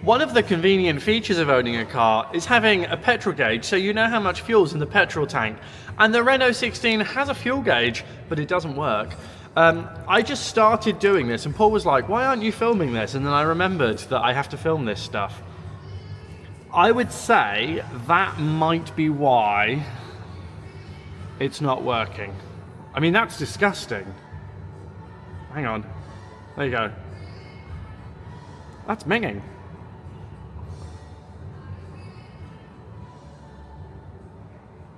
One of the convenient features of owning a car is having a petrol gauge, so you know how much fuel's in the petrol tank. And the Renault 16 has a fuel gauge, but it doesn't work. I just started doing this and Paul was like, why aren't you filming this? And then I remembered that I have to film this stuff. I would say that might be why it's not working. I mean, that's disgusting. Hang on, there you go. That's minging.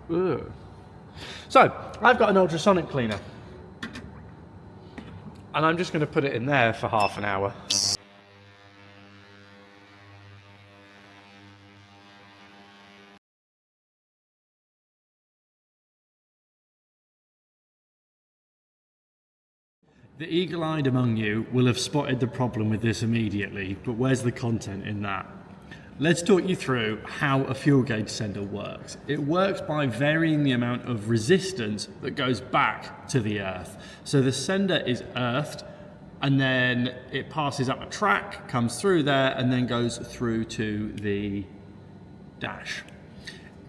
Ugh. So, I've got an ultrasonic cleaner. And I'm just going to put it in there for half an hour. The eagle-eyed among you will have spotted the problem with this immediately, but where's the content in that? Let's talk you through how a fuel gauge sender works. It works by varying the amount of resistance that goes back to the earth. So the sender is earthed, and then it passes up a track, comes through there, and then goes through to the dash.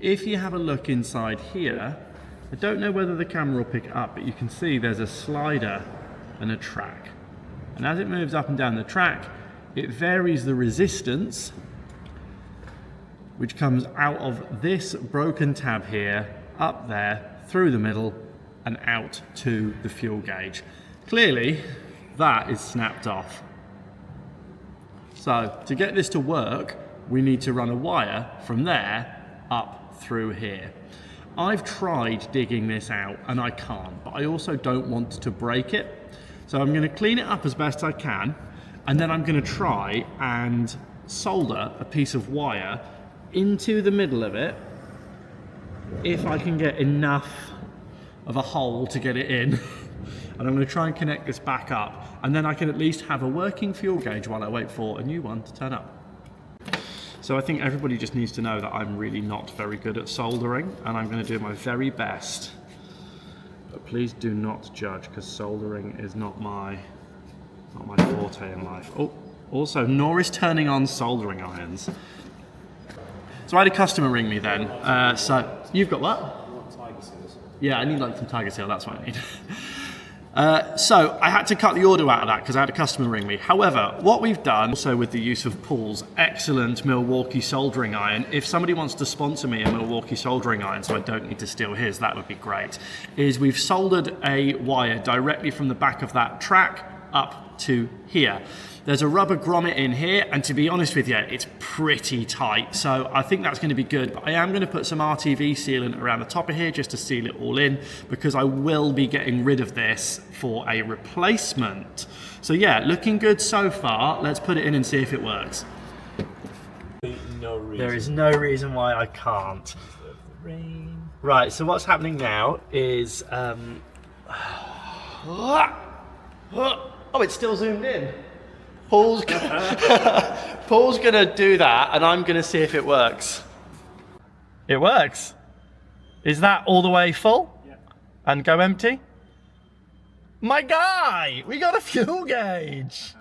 If you have a look inside here, I don't know whether the camera will pick it up, but you can see there's a slider and a track. And as it moves up and down the track, it varies the resistance, which comes out of this broken tab here, up there, through the middle, and out to the fuel gauge. Clearly, that is snapped off. So, to get this to work, we need to run a wire from there up through here. I've tried digging this out, and I can't, but I also don't want to break it. So I'm gonna clean it up as best I can, and then I'm gonna try and solder a piece of wire into the middle of it, if I can get enough of a hole to get it in. And I'm going to try and connect this back up, and then I can at least have a working fuel gauge while I wait for a new one to turn up. So I think everybody just needs to know that I'm really not very good at soldering, and I'm going to do my very best. But please do not judge, because soldering is not my forte in life. Oh, also, nor is turning on soldering irons. So I had a customer ring me then. So you've got what? I want tiger seals. Yeah, I need like some tiger seal, that's what I need. So I had to cut the order out of that because I had a customer ring me. However, what we've done, also with the use of Paul's excellent Milwaukee soldering iron, if somebody wants to sponsor me a Milwaukee soldering iron so I don't need to steal his, that would be great, is we've soldered a wire directly from the back of that track up to here. There's a rubber grommet in here, and to be honest with you, it's pretty tight, so I think that's going to be good. But I am going to put some RTV sealant around the top of here just to seal it all in, because I will be getting rid of this for a replacement. So yeah, looking good so far. Let's put it in and see if it works. No reason. There is no reason why I can't. Rain. Right, so what's happening now is... oh, it's still zoomed in. Paul's gonna do that, and I'm gonna see if it works. It works. Is that all the way full? Yeah. And go empty? My guy, we got a fuel gauge.